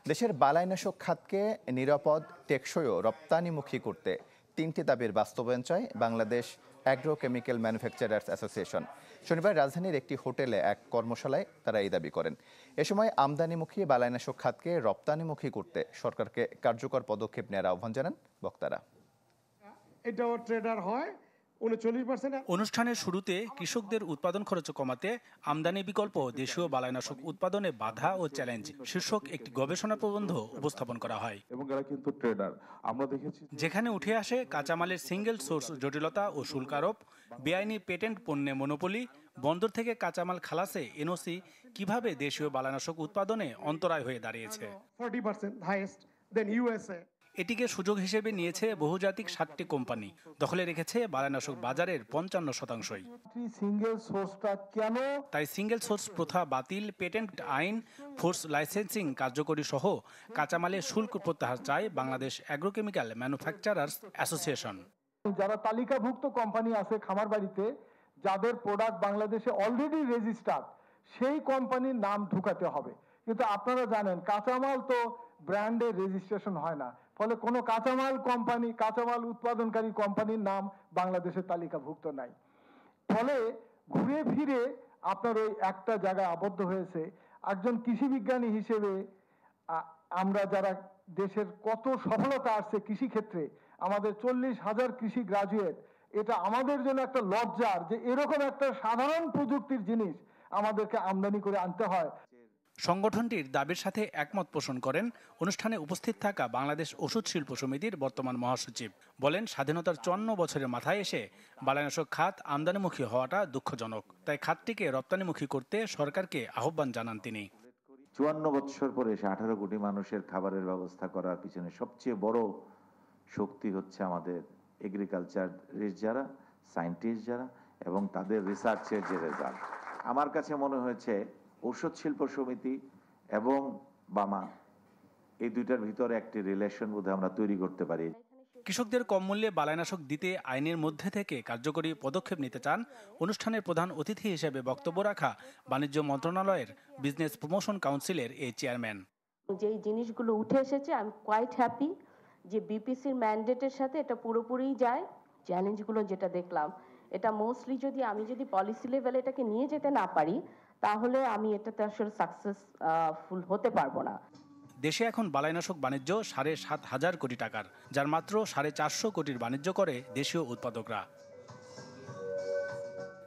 দেশের বালাইনাশক খাতকে নিরাপদ, টেকসই ও রপ্তানিমুখী করতে ৩টি দাবির বাস্তবায়ন চায় Bangladesh agro chemical manufacturers association. শনিবার রাজধানীর একটি হোটেলে এক কর্মশালায় তারা এই দাবি করেন। এ সময় আমদানিমুখী বালাইনাশক খাতকে রপ্তানিমুখী করতে সরকারকে কার্যকর পদক্ষেপ নেওয়ার আহ্বান জানান বক্তারা। এটাও ট্রেডার হয় 39%। অনুষ্ঠানের শুরুতে কৃষকদের উৎপাদন খরচ কমাতে আমদানি বিকল্প দেশীয় বালাইনাশক উৎপাদনে বাধা ও চ্যালেঞ্জ শীর্ষক একটি গবেষণা প্রবন্ধ উপস্থাপন করা হয়। এবং এরা কিন্তু ট্রেডার, আমরা দেখেছি যেখানে উঠে আসে কাঁচামালের সিঙ্গেল সোর্স জটিলতা ও শুল্ক আরোপ, বেআইনি পেটেন্ট পণ্যে মনোপলি, বন্দর থেকে কাঁচামাল খালাসে এনওসি কিভাবে দেশীয় বালাইনাশক উৎপাদনে অন্তরায় হয়ে দাঁড়িয়েছে। 40% হাইয়েস্ট দেন ইউএসএ। এটিকে সুযোগ হিসেবে নিয়েছে বহুজাতিক 7টি কোম্পানি, দখলে রেখেছে বালাইনাশক বাজারের 55%। তাই সিঙ্গেল সোর্স প্রথা বাতিল, পেটেন্ট আইন, ফোর্স লাইসেন্সিং কার্যকরী সহ কাঁচামালের শুল্ক প্রত্যাহার চায় বাংলাদেশ অ্যাগ্রোকেমিক্যাল ম্যানুফ্যাকচারার্স অ্যাসোসিয়েশন। যারা তালিকাভুক্ত কোম্পানি আছে খামার বাড়িতে, যাদের প্রোডাক্ট বাংলাদেশে অলরেডি রেজিস্টার্ড, সেই কোম্পানির নাম ঢুকাতে হবে। কিন্তু আপনারা জানেন কাঁচামাল তো ব্র্যান্ডের রেজিস্ট্রেশন হয় না, ফলে কোনো কাঁচামাল উৎপাদনকারী কোম্পানির নাম বাংলাদেশের তালিকাভুক্ত নাই। ফলে ঘুরে ফিরে আপনার ওই একটা জায়গায় আবদ্ধ হয়েছে। একজন কৃষি বিজ্ঞানী হিসেবে আমরা যারা দেশের কত সফলতা আসছে কৃষি ক্ষেত্রে, আমাদের 40,000 কৃষি গ্রাজুয়েট, এটা আমাদের জন্য একটা লজ্জার যে এরকম একটা সাধারণ প্রযুক্তির জিনিস আমাদেরকে আমদানি করে আনতে হয়। সংগঠনটির দাবির সাথে একমত পোষণ করেন অনুষ্ঠানে উপস্থিত থাকা বাংলাদেশ ওষুধ শিল্প সমিতির বর্তমান মহাসচিব। বলেন, স্বাধীনতার 54 বছরের মাথায় এসে বালাইনাশক খাত আমদানিমুখী হওয়াটা দুঃখজনক। তাই খাতটিকে রপ্তানিমুখী করতে সরকারকে আহ্বান জানান তিনি। 54 বছর পরে এসে 18 কোটি মানুষের খাবারের ব্যবস্থা করার পিছনে সবচেয়ে বড় শক্তি হচ্ছে আমাদের এগ্রিকালচারিস্ট যারা, সায়েন্টিস্ট যারা, এবং তাদের রিসার্চের যে রেজাল্ট। আমার কাছে মনে হয়েছে ঔষধ শিল্প সমিতি এবং বামা, এই দুইটার ভিতরে একটি রিলেশন বোধহয় আমরা তৈরি করতে পারি। কৃষকদের কম মূল্যে বালাইনাশক দিতে আইনের মধ্যে থেকে কার্যকরী পদক্ষেপ নিতে চান অনুষ্ঠানের প্রধান অতিথি হিসেবে বক্তব্য রাখা বাণিজ্য মন্ত্রণালয়ের বিজনেস প্রমোশন কাউন্সিলের এই চেয়ারম্যান। যেই জিনিসগুলো উঠে এসেছে, আমি কোয়াইট হ্যাপি যে বিপিসির ম্যান্ডেটের সাথে এটা পুরোপুরি যায়। চ্যালেঞ্জগুলো যেটা দেখলাম, এটা মোস্টলি আমি যদি পলিসি লেভেলে এটাকে নিয়ে যেতে না পারি, তাহলে আমি এটাতে আসলে সাকসেসফুল হতে পারবো না। দেশে এখন বালাইনাশক বাণিজ্য 7,500 কোটি টাকার, যার মাত্র 450 কোটির বাণিজ্য করে দেশীয় উৎপাদকরা।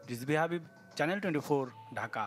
রিজভী হাবিব, চ্যানেল 24, ঢাকা।